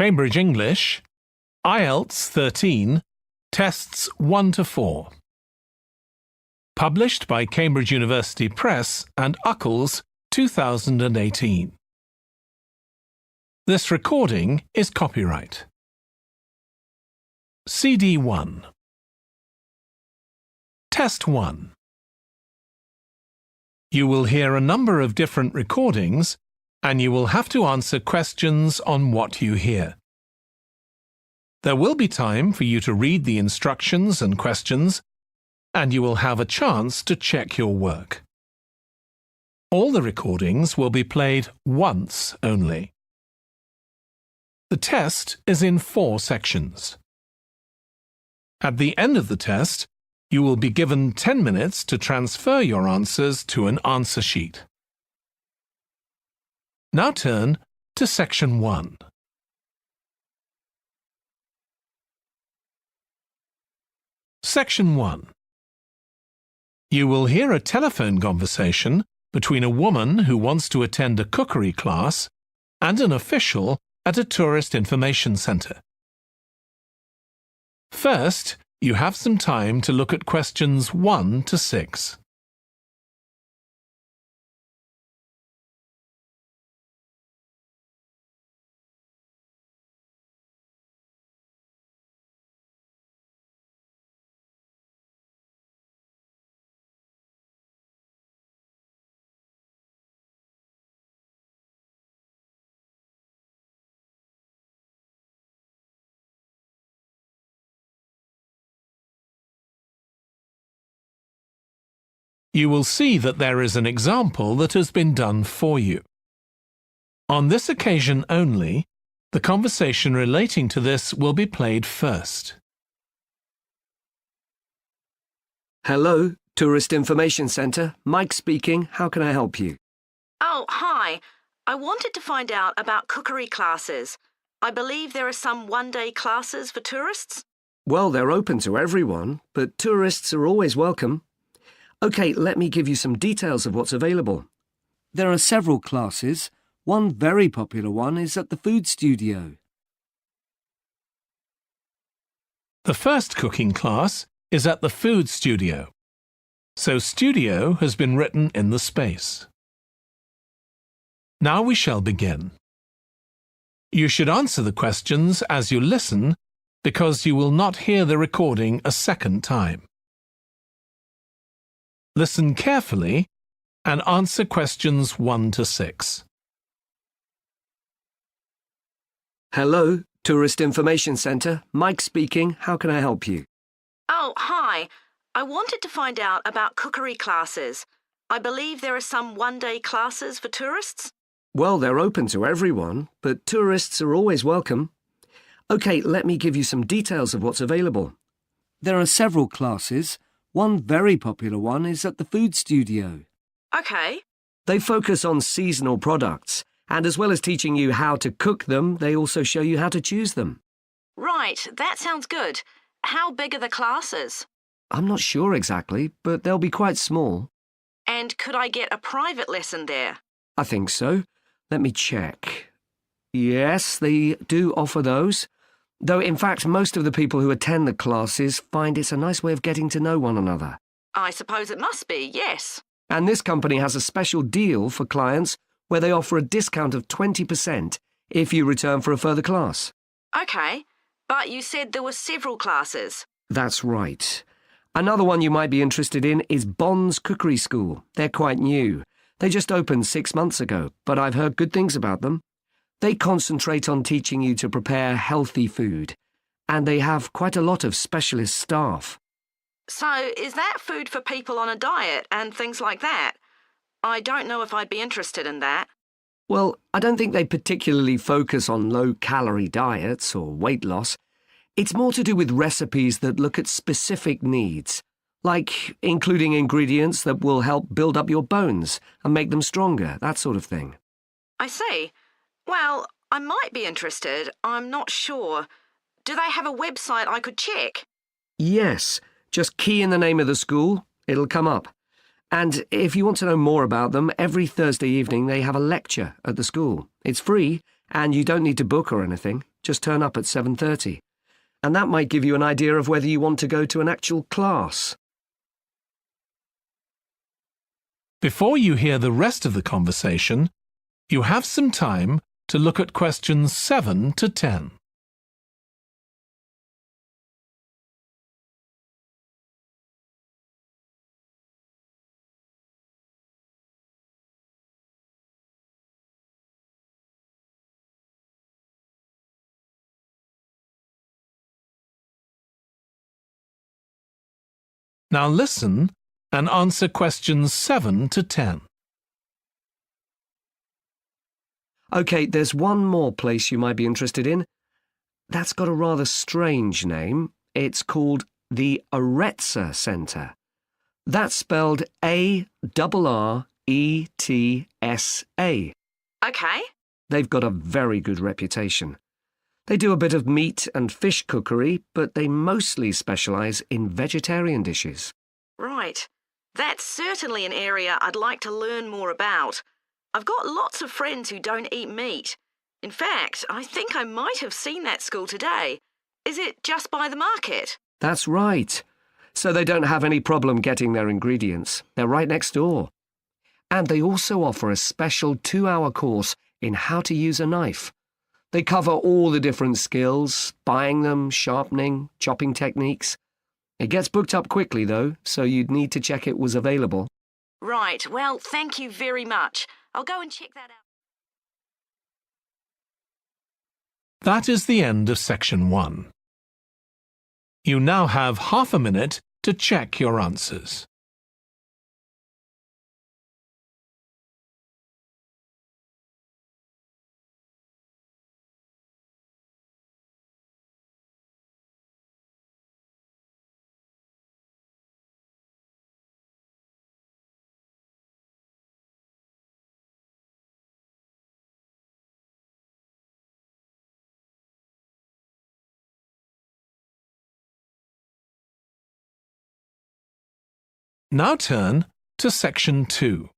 Cambridge English, IELTS 13, Tests 1 to 4. Published by Cambridge University Press and Uckells, 2018. This recording is copyright. CD 1. Test 1. You will hear a number of different recordings and you will have to answer questions on what you hear. There will be time for you to read the instructions and questions, and you will have a chance to check your work. All the recordings will be played once only. The test is in 4 sections. At the end of the test, you will be given 10 minutes to transfer your answers to an answer sheet. Now turn to Section 1. Section 1. You will hear a telephone conversation between a woman who wants to attend a cookery class and an official at a tourist information centre. First, you have some time to look at questions 1 to 6. You will see that there is an example that has been done for you. On this occasion only, the conversation relating to this will be played first. Hello, Tourist Information Centre. Mike speaking. How can I help you? Oh, hi. I wanted to find out about cookery classes. I believe there are some one-day classes for tourists. Well, they're open to everyone, but tourists are always welcome. OK, let me give you some details of what's available. There are several classes. One very popular one is at the Food Studio. The first cooking class is at the Food Studio, so studio has been written in the space. Now we shall begin. You should answer the questions as you listen because you will not hear the recording a second time. Listen carefully and answer questions 1 to 6. Hello, Tourist Information Centre. Mike speaking. How can I help you? Oh, hi. I wanted to find out about cookery classes. I believe there are some one-day classes for tourists. Well, they're open to everyone, but tourists are always welcome. OK, let me give you some details of what's available. There are several classes. One very popular one is at the Food Studio. OK. They focus on seasonal products, and as well as teaching you how to cook them, they also show you how to choose them. Right, that sounds good. How big are the classes? I'm not sure exactly, but they'll be quite small. And could I get a private lesson there? I think so. Let me check. Yes, they do offer those. Though, in fact, most of the people who attend the classes find it's a nice way of getting to know one another. I suppose it must be, yes. And this company has a special deal for clients where they offer a discount of 20% if you return for a further class. OK, but you said there were several classes. That's right. Another one you might be interested in is Bond's Cookery School. They're quite new. They just opened 6 months ago, but I've heard good things about them. They concentrate on teaching you to prepare healthy food, and they have quite a lot of specialist staff. So, is that food for people on a diet and things like that? I don't know if I'd be interested in that. Well, I don't think they particularly focus on low-calorie diets or weight loss. It's more to do with recipes that look at specific needs, like including ingredients that will help build up your bones and make them stronger, that sort of thing. I see. Well, I might be interested. I'm not sure. Do they have a website I could check? Yes. Just key in the name of the school. It'll come up. And if you want to know more about them, every Thursday evening they have a lecture at the school. It's free, and you don't need to book or anything. Just turn up at 7:30. And that might give you an idea of whether you want to go to an actual class. Before you hear the rest of the conversation, you have some time to look at questions 7 to 10. Now listen and answer questions 7 to 10. OK, there's one more place you might be interested in. That's got a rather strange name. It's called the Aretsa Centre. That's spelled Arretsa. OK. They've got a very good reputation. They do a bit of meat and fish cookery, but they mostly specialise in vegetarian dishes. Right. That's certainly an area I'd like to learn more about. I've got lots of friends who don't eat meat. In fact, I think I might have seen that school today. Is it just by the market? That's right. So they don't have any problem getting their ingredients. They're right next door. And they also offer a special 2-hour course in how to use a knife. They cover all the different skills, buying them, sharpening, chopping techniques. It gets booked up quickly, though, so you'd need to check it was available. Right. Well, thank you very much. I'll go and check that out. That is the end of section 1. You now have half a minute to check your answers. Now turn to section 2.